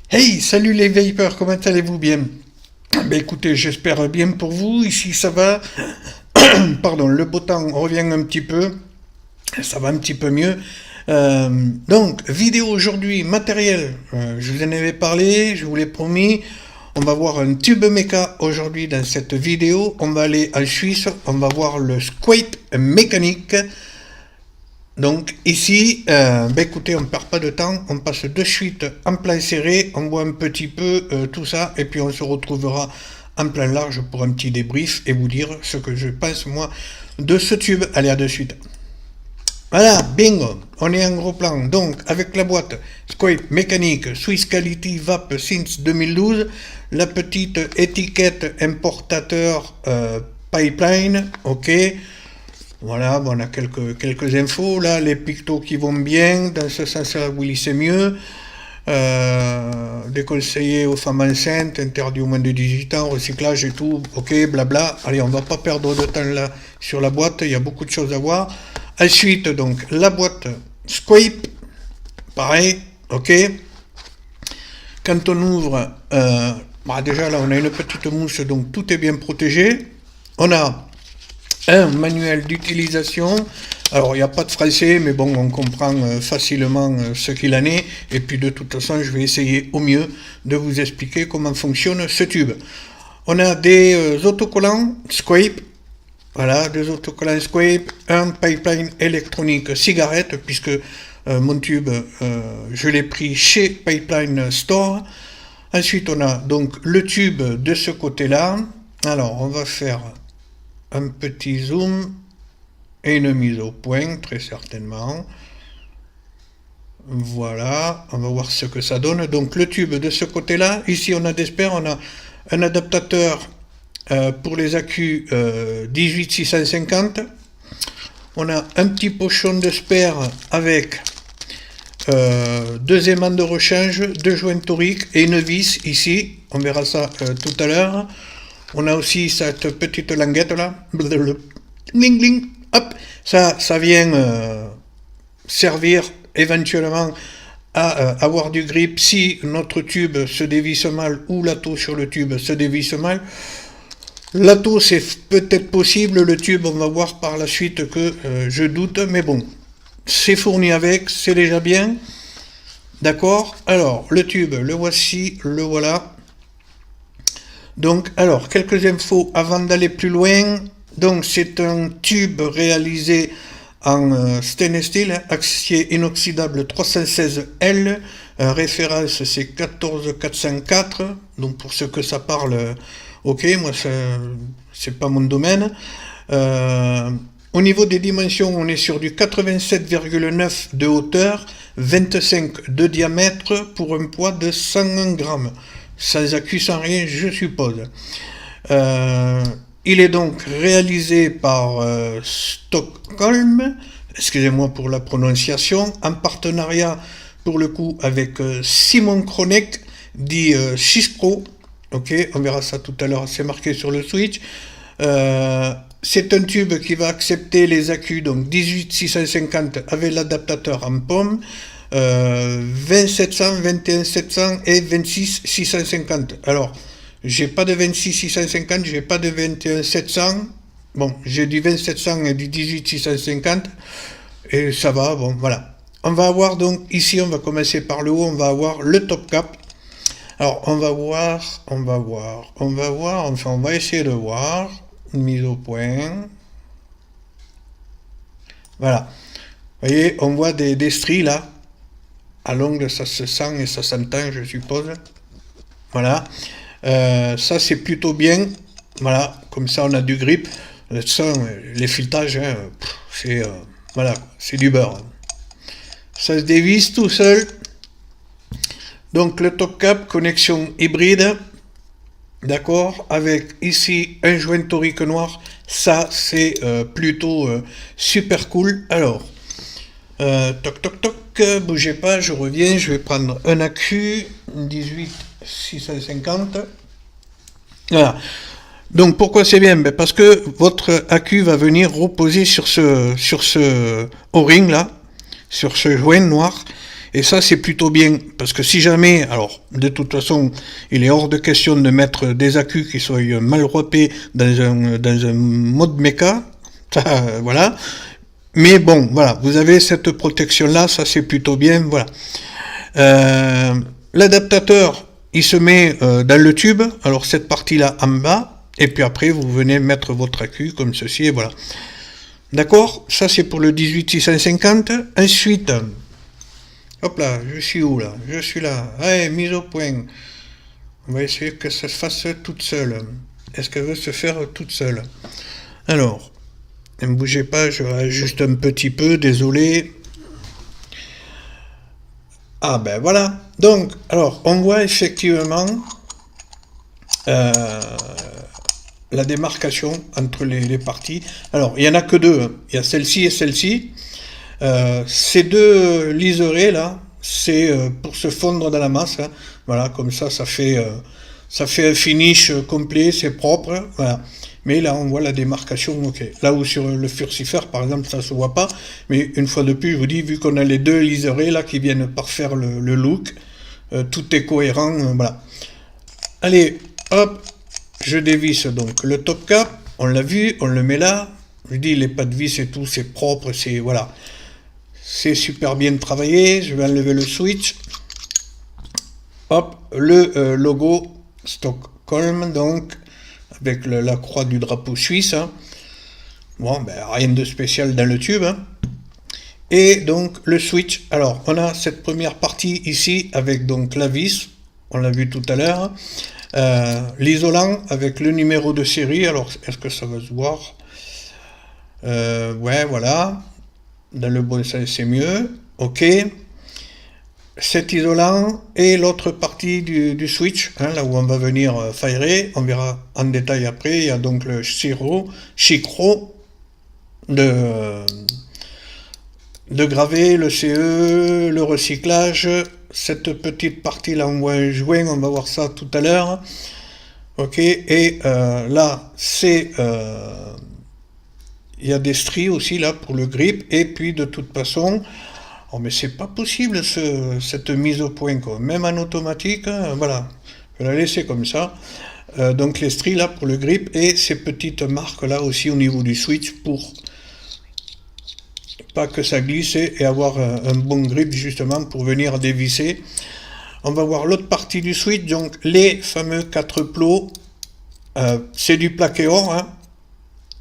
Hey, salut les vapers, comment allez-vous bien? Ben écoutez, j'espère bien pour vous, ici ça va. Pardon, le beau temps revient un petit peu, ça va un petit peu mieux. Euh, donc, vidéo aujourd'hui, matériel, je vous en avais parlé, je vous l'ai promis. On va voir un tube méca aujourd'hui dans cette vidéo. On va aller en Suisse, on va voir le squat mécanique. Donc ici, ben écoutez, on ne perd pas de temps, on passe de suite en plein serré, on voit un petit peu tout ça, et puis on se retrouvera en plein large pour un petit débrief et vous dire ce que je pense moi de ce tube. Allez, à de suite. Voilà, bingo, on est en gros plan. Donc, avec la boîte Squape mécanique Swiss Quality VAP since 2012, la petite étiquette importateur pipeline, ok. Voilà, bon, on a quelques infos là, les pictos qui vont bien, dans ce sens-là, oui, c'est mieux. Déconseillé aux femmes enceintes, interdit aux moins de 18 ans, recyclage et tout, ok, blabla. Allez, on va pas perdre de temps là sur la boîte, il y a beaucoup de choses à voir. Ensuite, donc, la boîte Squape, pareil, ok. Quand on ouvre, bah déjà là, on a une petite mousse, donc tout est bien protégé. On a un manuel d'utilisation. Alors, il n'y a pas de français, mais bon, on comprend facilement ce qu'il en est. Et puis, de toute façon, je vais essayer au mieux de vous expliquer comment fonctionne ce tube. On a des autocollants Squape. Voilà, des autocollants Squape. Un pipeline électronique cigarette, puisque mon tube, je l'ai pris chez Pipeline Store. Ensuite, on a donc le tube de ce côté-là. Alors, on va faire un petit zoom et une mise au point, très certainement. Voilà, on va voir ce que ça donne. Donc le tube de ce côté-là, ici on a des spares, on a un adaptateur pour les accus 18650. On a un petit pochon de spare avec deux aimants de rechange, deux joints toriques et une vis ici. On verra ça tout à l'heure. On a aussi cette petite languette là. Gling gling. Hop. Ça vient servir éventuellement à avoir du grip si notre tube se dévisse mal ou l'atto sur le tube se dévisse mal. L'atto c'est peut-être possible, le tube on va voir par la suite que je doute, mais bon, c'est fourni avec, c'est déjà bien. D'accord. Alors, le tube, le voici, le voilà. Donc, alors, quelques infos avant d'aller plus loin. Donc, c'est un tube réalisé en stainless steel, acier inoxydable 316L. Référence, c'est 14404. Donc, pour ce que ça parle, ok, moi, c'est pas mon domaine. Au niveau des dimensions, on est sur du 87,9 de hauteur, 25 de diamètre pour un poids de 101 grammes. Sans accu, sans rien, je suppose. Il est donc réalisé par Stockholm, excusez-moi pour la prononciation, en partenariat pour le coup avec Simon Kronek, dit Cispro. Ok, on verra ça tout à l'heure, c'est marqué sur le switch. C'est un tube qui va accepter les accus, donc 18650 avec l'adaptateur en pomme, 20700, 21700 et 26650. Alors, j'ai pas de 26650, j'ai pas de 21700. Bon, j'ai du 20700 et du 18650 et ça va, bon, voilà. On va avoir donc, ici, on va commencer par le haut, on va avoir le top cap. Alors, on va voir, enfin, on va essayer de voir. Mise au point. Voilà. Vous voyez, on voit des stries là. À l'ongle, ça se sent et ça s'entend, je suppose. Voilà. Ça, c'est plutôt bien. Voilà. Comme ça, on a du grip. Le son, les filettages, hein, c'est voilà, c'est du beurre. Ça se dévisse tout seul. Donc, le top cap, connexion hybride. D'accord, avec ici un joint torique noir, ça c'est plutôt super cool. Alors, toc toc toc, bougez pas, je reviens, je vais prendre un accu 18650. Voilà. Donc pourquoi c'est bien? Ben parce que votre accu va venir reposer sur ce O-ring là, sur ce joint noir. Et ça, c'est plutôt bien, parce que si jamais, alors, de toute façon, il est hors de question de mettre des accus qui soient mal repés dans un mode méca, ça, voilà. Mais bon, voilà, vous avez cette protection-là, ça c'est plutôt bien, voilà. L'adaptateur, il se met dans le tube, alors cette partie-là en bas, et puis après, vous venez mettre votre accu comme ceci, et voilà. D'accord? Ça, c'est pour le 18650. Ensuite, hop là, je suis où là? Je suis là. Allez, mise au point. On va essayer que ça se fasse toute seule. Est-ce qu'elle veut se faire toute seule? Alors, ne bougez pas, je réajuste un petit peu, désolé. Ah ben voilà. Donc, alors, on voit effectivement la démarcation entre les parties. Alors, il n'y en a que deux. Hein. Il y a celle-ci et celle-ci. Ces deux liserés là, c'est pour se fondre dans la masse. Hein. Voilà, comme ça fait un finish complet, c'est propre. Voilà. Mais là, on voit la démarcation, ok. Là où sur le Furcifer, par exemple, ça se voit pas. Mais une fois de plus, je vous dis, vu qu'on a les deux liserés là qui viennent parfaire le look, tout est cohérent. Voilà. Allez, hop. Je dévisse donc le top cap, on l'a vu, on le met là. Je dis les pas de vis et tout, c'est propre, c'est voilà, c'est super bien travaillé. Je vais enlever le switch. Hop, le logo Stockholm donc avec la croix du drapeau suisse. Hein. Bon, ben rien de spécial dans le tube. Hein. Et donc le switch. Alors on a cette première partie ici avec donc la vis. On l'a vu tout à l'heure. L'isolant avec le numéro de série, alors est-ce que ça va se voir? Ouais, voilà, dans le bon sens c'est mieux, ok. Cet isolant et l'autre partie du switch, hein, là où on va venir firer, on verra en détail après. Il y a donc le chicro de graver, le CE, le recyclage. Cette petite partie là on voit un joint, on va voir ça tout à l'heure. Ok, et là c'est il y a des stries aussi là pour le grip, et puis de toute façon, oh mais c'est pas possible cette mise au point quoi. Même en automatique, hein, voilà, je vais la laisser comme ça. Donc les stries là pour le grip, et ces petites marques là aussi au niveau du switch pour pas que ça glisse et avoir un bon grip justement pour venir dévisser. On va voir l'autre partie du switch, donc les fameux 4 plots, c'est du plaqué or, hein.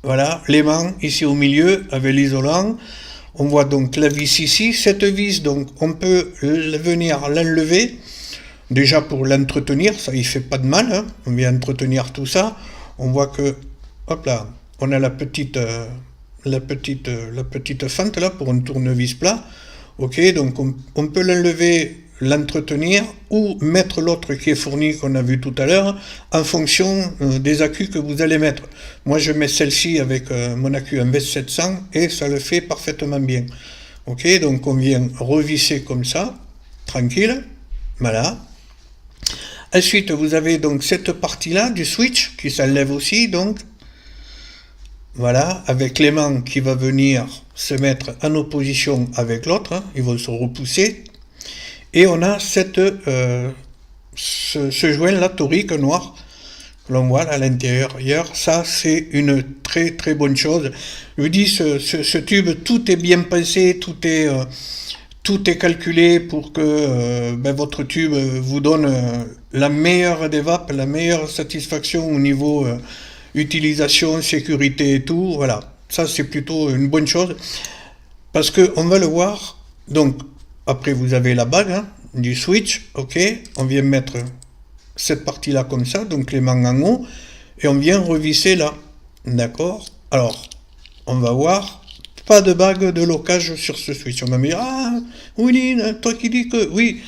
Voilà, l'aimant ici au milieu avec l'isolant. On voit donc la vis ici, cette vis donc on peut venir l'enlever, déjà pour l'entretenir, ça il fait pas de mal, hein. On vient entretenir tout ça, on voit que, hop là, on a la petite fente là pour un tournevis plat. Ok, donc on peut l'enlever, l'entretenir ou mettre l'autre qui est fourni qu'on a vu tout à l'heure en fonction des accus que vous allez mettre. Moi je mets celle-ci avec mon accu MV700 et ça le fait parfaitement bien. Ok, donc on vient revisser comme ça, tranquille, voilà. Ensuite vous avez donc cette partie là du switch qui s'enlève aussi, donc voilà, avec l'aimant qui va venir se mettre en opposition avec l'autre, hein, ils vont se repousser. Et on a ce joint-là torique noir, que l'on voit là, à l'intérieur. Ça, c'est une très très bonne chose. Je vous dis, ce tube, tout est bien pensé, tout est calculé pour que votre tube vous donne la meilleure des vapes, la meilleure satisfaction au niveau utilisation, sécurité et tout, voilà. Ça, c'est plutôt une bonne chose. Parce que on va le voir. Donc, après, vous avez la bague hein, du switch. Ok. On vient mettre cette partie-là comme ça. Donc, les manches en haut. Et on vient revisser là. D'accord. Alors, on va voir. Pas de bague de locage sur ce switch. On va me dire, ah, oui, toi qui dis que... Oui,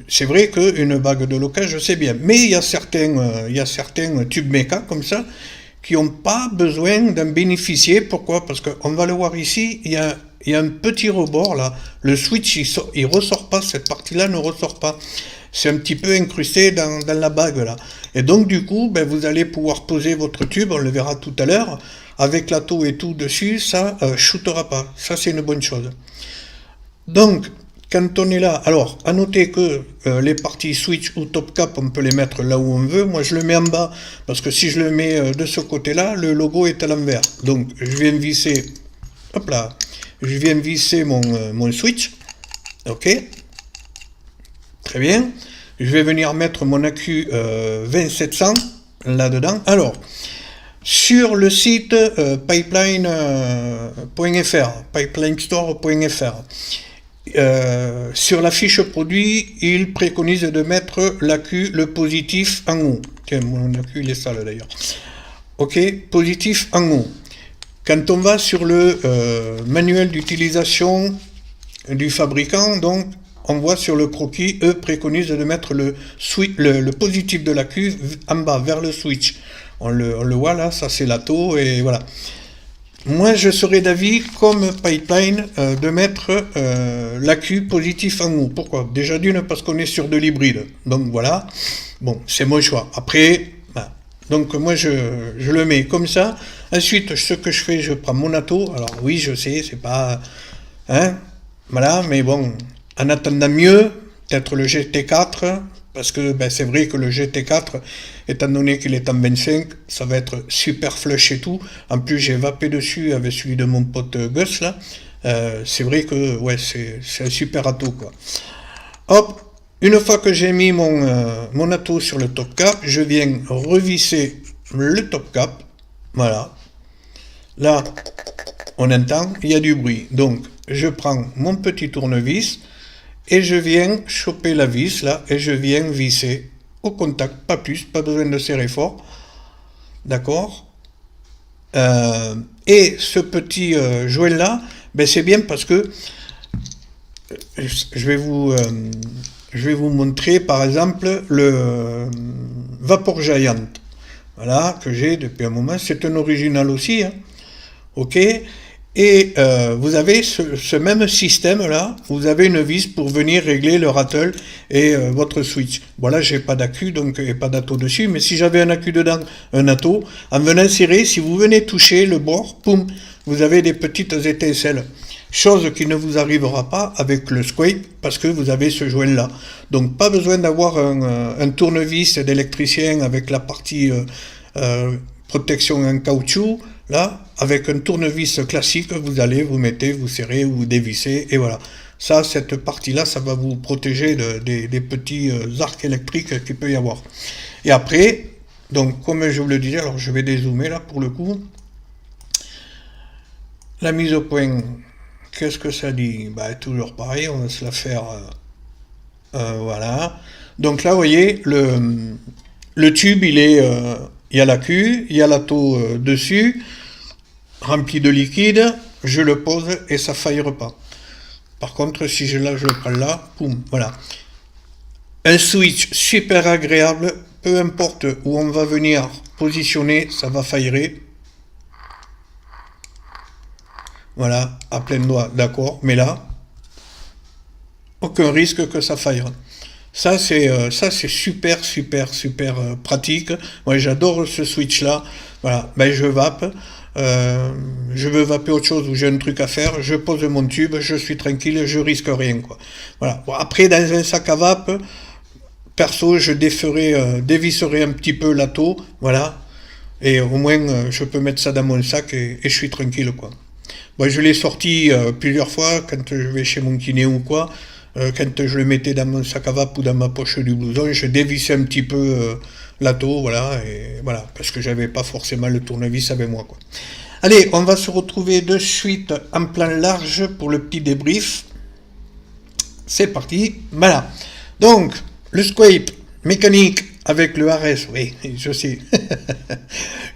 c'est vrai qu'une bague de locage, c'est bien. Mais il y a certains tubes méca comme ça qui n'ont pas besoin d'en bénéficier. Pourquoi? Parce qu'on va le voir ici, il y a un petit rebord là. Le switch, il ressort pas, cette partie-là ne ressort pas. C'est un petit peu incrusté dans la bague là. Et donc du coup, vous allez pouvoir poser votre tube, on le verra tout à l'heure, avec la toux et tout dessus, ça shootera pas. Ça, c'est une bonne chose. Donc, quand on est là, alors, à noter que les parties switch ou top cap, on peut les mettre là où on veut. Moi, je le mets en bas, parce que si je le mets de ce côté-là, le logo est à l'envers. Donc, je viens visser, hop là, je viens visser mon switch. Ok, très bien. Je vais venir mettre mon accu 2700 là-dedans. Alors, sur le site pipeline.fr, pipelinestore.fr, sur la fiche produit, il préconise de mettre l'accu, le positif en haut. Tiens, mon accu il est sale d'ailleurs. Ok, positif en haut. Quand on va sur le manuel d'utilisation du fabricant, donc on voit sur le croquis, eux préconisent de mettre le positif de l'accu en bas, vers le switch. On le voit là, ça c'est l'ATO, et voilà. Moi, je serais d'avis, comme Pipeline, de mettre l'accu positif en haut. Pourquoi? Déjà d'une, parce qu'on est sur de l'hybride. Donc voilà, bon, c'est mon choix. Après, voilà. Donc moi, je le mets comme ça. Ensuite, ce que je fais, je prends mon ATO. Alors oui, je sais, c'est pas... Hein, voilà, mais bon, en attendant mieux, peut-être le GT4, parce que ben, c'est vrai que le GT4, étant donné qu'il est en 25, ça va être super flush et tout. En plus, j'ai vapé dessus avec celui de mon pote Gus, là. C'est vrai que ouais, c'est un super ato, quoi. Hop, une fois que j'ai mis mon ato sur le top cap, je viens revisser le top cap. Voilà. Là, on entend, il y a du bruit. Donc, je prends mon petit tournevis et je viens choper la vis là et je viens visser au contact, pas plus, pas besoin de serrer fort, d'accord. Et ce petit joint là, ben c'est bien parce que je vais vous montrer par exemple le Vapor Giant, voilà, que j'ai depuis un moment. C'est un original aussi, hein. Ok. Et vous avez ce même système là, vous avez une vis pour venir régler le rattle et votre switch. Voilà, j'ai pas d'accu, donc et pas d'atto dessus, mais si j'avais un accu dedans, un atto, en venant serrer, si vous venez toucher le bord, poum, vous avez des petites étincelles. Chose qui ne vous arrivera pas avec le squape parce que vous avez ce joint là. Donc pas besoin d'avoir un tournevis d'électricien avec la partie protection en caoutchouc. Là, avec un tournevis classique, vous mettez, vous serrez, vous dévissez, et voilà. Ça, cette partie-là, ça va vous protéger des petits arcs électriques qu'il peut y avoir. Et après, donc, comme je vous le disais, alors je vais dézoomer là pour le coup. La mise au point, qu'est-ce que ça dit? Bah, toujours pareil, on va se la faire, voilà. Donc là, vous voyez, le tube, il y a l'accu, il y a l'atto dessus, rempli de liquide, je le pose et ça faillera pas. Par contre, si je le prends là, boum, voilà. Un switch super agréable, peu importe où on va venir positionner, ça va faillir. Voilà, à plein doigt, d'accord, mais là, aucun risque que ça faille. Ça c'est super pratique. Moi j'adore ce switch là. Voilà, ben je vape. Je veux vaper autre chose ou j'ai un truc à faire, je pose mon tube, je suis tranquille, je risque rien, quoi. Voilà. Bon, après dans un sac à vape, perso je dévisserai un petit peu l'atto, voilà. Et au moins je peux mettre ça dans mon sac et je suis tranquille, quoi. Moi je l'ai sorti plusieurs fois quand je vais chez mon kiné ou quoi. Quand je le mettais dans mon sac à vape ou dans ma poche du blouson, je dévissais un petit peu l'atto, voilà, et voilà, parce que j'avais pas forcément le tournevis avec moi, quoi. Allez, on va se retrouver de suite en plan large pour le petit débrief. C'est parti, voilà. Donc, le squape mécanique avec le RS, oui, je sais,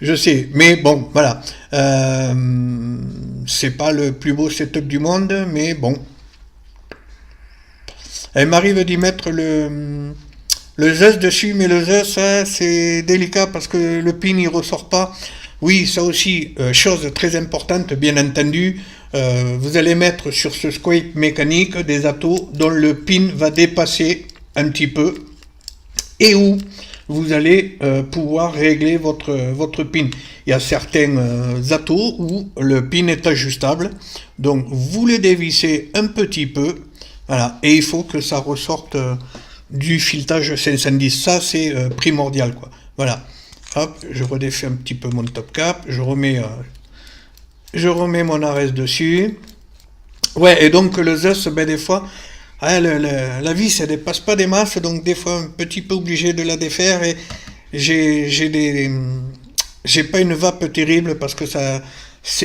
je sais, mais bon, voilà. C'est pas le plus beau setup du monde, mais bon. Elle m'arrive d'y mettre le Zeus dessus, mais le Zeus, ça, c'est délicat parce que le pin, il ressort pas. Oui, ça aussi, chose très importante, bien entendu, vous allez mettre sur ce squape mécanique des attos dont le pin va dépasser un petit peu et où vous allez pouvoir régler votre pin. Il y a certains attos où le pin est ajustable, donc vous le dévissez un petit peu. Voilà. Et il faut que ça ressorte du filetage 510. Ça, c'est primordial, quoi. Voilà. Hop, je redéfais un petit peu mon top cap. Je remets mon arrêt dessus. Ouais, et donc le Zeus, ben, des fois, hein, la vis, elle dépasse pas des masses, donc des fois, un petit peu obligé de la défaire. Et j'ai pas une vape terrible parce que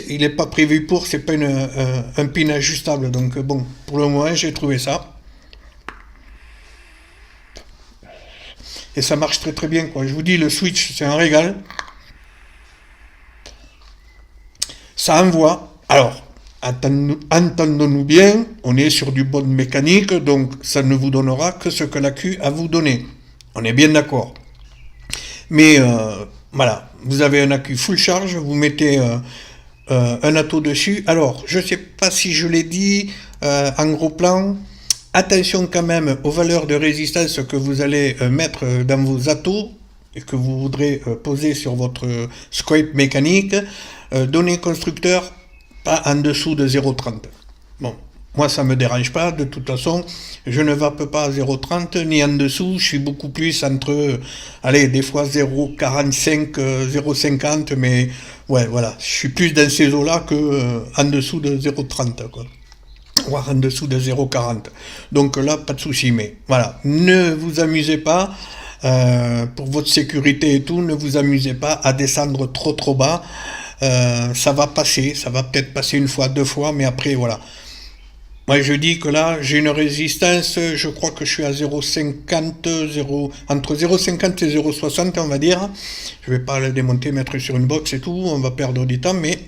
il n'est pas prévu pour, c'est pas un pin ajustable. Donc bon, pour le moment, j'ai trouvé ça. Et ça marche très très bien, quoi. Je vous dis, le switch, c'est un régal. Ça envoie. Alors, entendons-nous bien, on est sur du bon mécanique, donc ça ne vous donnera que ce que la Q a vous donné. On est bien d'accord. Mais voilà, vous avez un accu full charge, vous mettez un atto dessus. Alors, je ne sais pas si je l'ai dit en gros plan. Attention quand même aux valeurs de résistance que vous allez mettre dans vos attos et que vous voudrez poser sur votre scope mécanique. Données constructeur, pas en dessous de 0,30. Bon, moi ça me dérange pas, de toute façon, je ne vape pas à 0,30 ni en dessous, je suis beaucoup plus entre, allez, des fois 0,45, 0,50, mais ouais, voilà, je suis plus dans ces eaux-là que en dessous de 0,30, quoi. Voire en dessous de 0,40. Donc là, pas de souci, mais voilà, ne vous amusez pas, pour votre sécurité et tout, ne vous amusez pas à descendre trop trop bas. Ça va passer, ça va peut-être passer une fois, deux fois, mais après, voilà. Moi, je dis que là, j'ai une résistance, je crois que je suis à 0,50, entre 0,50 et 0,60, on va dire. Je vais pas le démonter, mettre sur une box et tout, on va perdre du temps, mais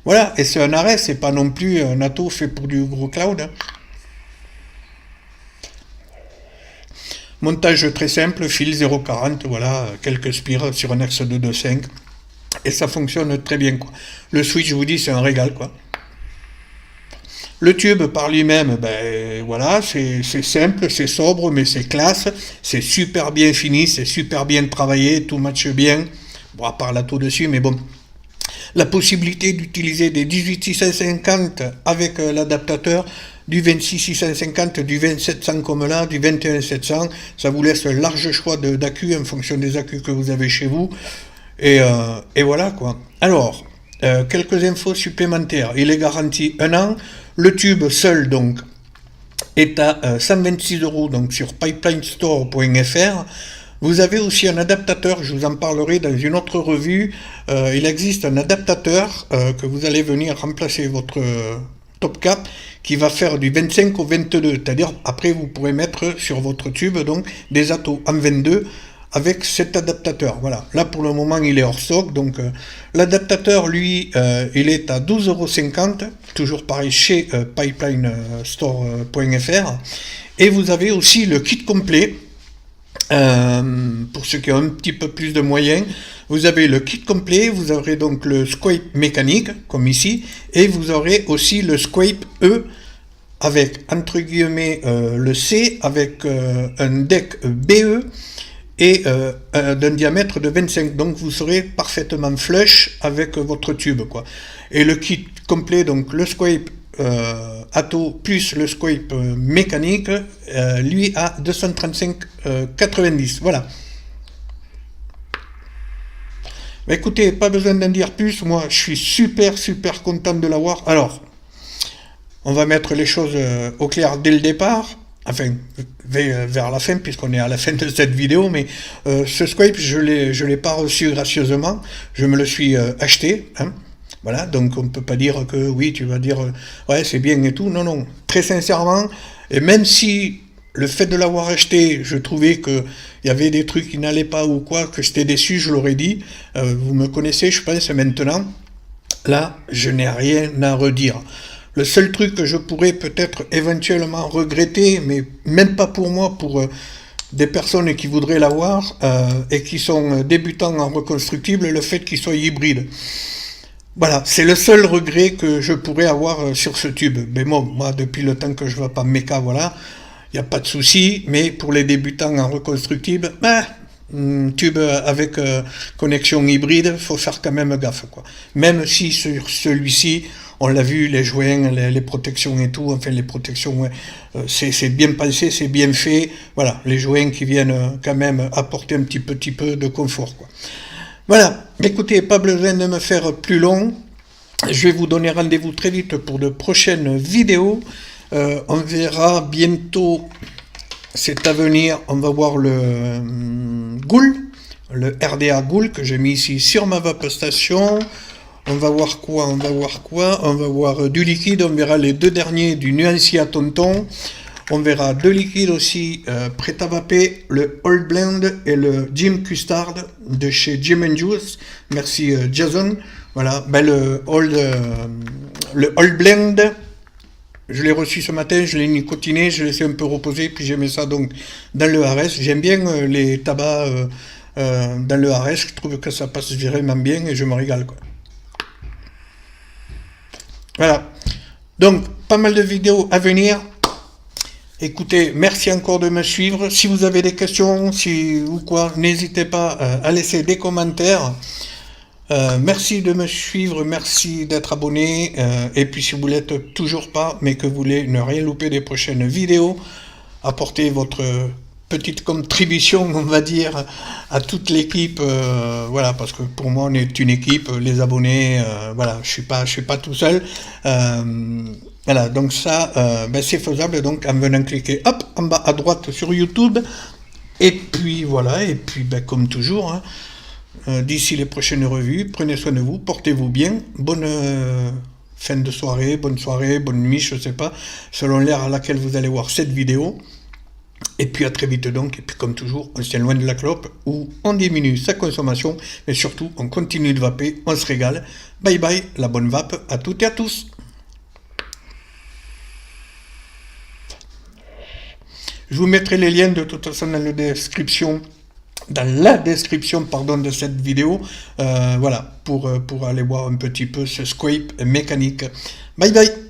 voilà. Et c'est un arrêt, c'est pas non plus un atto fait pour du gros cloud, hein. Montage très simple, fil 0,40, voilà, quelques spires sur un axe de 2,5. Et ça fonctionne très bien, quoi. Le switch, je vous dis, c'est un régal, quoi. Le tube par lui-même, ben voilà, c'est simple, c'est sobre, mais c'est classe, c'est super bien fini, c'est super bien travaillé, tout matche bien. Bon, à part la taux dessus, mais bon. La possibilité d'utiliser des 18650 avec l'adaptateur, du 26650, du 27700 comme là, du 21700, ça vous laisse un large choix d'accu en fonction des accus que vous avez chez vous. Et voilà, quoi. Alors, quelques infos supplémentaires. Il est garanti un an. Le tube seul, donc, est à 126 euros, donc sur pipelinestore.fr. Vous avez aussi un adaptateur, je vous en parlerai dans une autre revue. Il existe un adaptateur que vous allez venir remplacer votre top cap qui va faire du 25 au 22. C'est-à-dire, après, vous pourrez mettre sur votre tube donc des attos en 22 avec cet adaptateur. Voilà. Là, pour le moment, il est hors stock. Donc, l'adaptateur, lui, il est à 12,50 €, toujours pareil chez pipelinestore.fr. Et vous avez aussi le kit complet. Pour ceux qui ont un petit peu plus de moyens, vous avez le kit complet, vous aurez donc le scope mécanique, comme ici, et vous aurez aussi le scope E, avec, entre guillemets, le C, avec un deck BE, et d'un diamètre de 25, donc vous serez parfaitement flush avec votre tube, quoi. Et le kit complet, donc le scope atto plus le scope mécanique, lui à 235,90. Voilà. Bah, écoutez, pas besoin d'en dire plus, moi je suis super content de l'avoir. Alors, on va mettre les choses au clair dès le départ, enfin vers la fin, puisqu'on est à la fin de cette vidéo, mais ce scope, je l'ai pas reçu gracieusement, je me le suis acheté, hein. Voilà, donc on ne peut pas dire que oui, tu vas dire ouais, c'est bien et tout. Non, non, très sincèrement, et même si le fait de l'avoir acheté, je trouvais qu'il y avait des trucs qui n'allaient pas ou quoi, que j'étais déçu, je l'aurais dit. Vous me connaissez, je pense, maintenant. Là, je n'ai rien à redire. Le seul truc que je pourrais peut-être éventuellement regretter, mais même pas pour moi, pour des personnes qui voudraient l'avoir et qui sont débutants en reconstructible, le fait qu'il soit hybride. Voilà, c'est le seul regret que je pourrais avoir sur ce tube. Mais bon, moi, depuis le temps que je ne vais pas méca, voilà, il n'y a pas de souci. Mais pour les débutants en reconstructible, tube avec connexion hybride, faut faire quand même gaffe, quoi. Même si sur celui-ci, On l'a vu, les joints, les protections et tout, enfin les protections, c'est bien pensé, c'est bien fait. Voilà, les joints qui viennent quand même apporter un petit peu de confort, quoi. Voilà, écoutez, pas besoin de me faire plus long. Je vais vous donner rendez-vous très vite pour de prochaines vidéos. On verra bientôt, c'est à venir, on va voir le Ghoul, le RDA Ghoul que j'ai mis ici sur ma vape station. On va voir quoi? On va voir du liquide, on verra les deux derniers du nuancier à tonton. On verra deux liquides aussi prêts à vaper, le Old Blend et le Jim Custard de chez Jim & Juice. Merci Jason. Voilà, ben le Old Blend, je l'ai reçu ce matin, je l'ai nicotiné, je l'ai laissé un peu reposer, puis j'ai mis ça donc dans le RS. J'aime bien les tabacs dans le RS, je trouve que ça passe vraiment bien et je me régale, quoi. Voilà, donc pas mal de vidéos à venir. Écoutez, merci encore de me suivre. Si vous avez des questions, ou quoi, n'hésitez pas à laisser des commentaires. Merci de me suivre, merci d'être abonné. Et puis si vous ne l'êtes toujours pas, mais que vous voulez ne rien louper des prochaines vidéos, apportez votre petite contribution, on va dire, à toute l'équipe. Voilà, parce que pour moi, on est une équipe, les abonnés. Voilà, je suis pas tout seul. Voilà, donc ça, c'est faisable, donc en venant cliquer, hop, en bas à droite sur YouTube, et puis voilà, et puis comme toujours, hein, d'ici les prochaines revues, prenez soin de vous, portez-vous bien, bonne fin de soirée, bonne nuit, je sais pas, selon l'heure à laquelle vous allez voir cette vidéo, et puis à très vite donc, et puis comme toujours, on se tient loin de la clope, où on diminue sa consommation, mais surtout, on continue de vaper, on se régale, bye bye, la bonne vape à toutes et à tous. Je vous mettrai les liens de toute façon dans la description de cette vidéo, voilà, pour aller voir un petit peu ce scrape mécanique. Bye bye.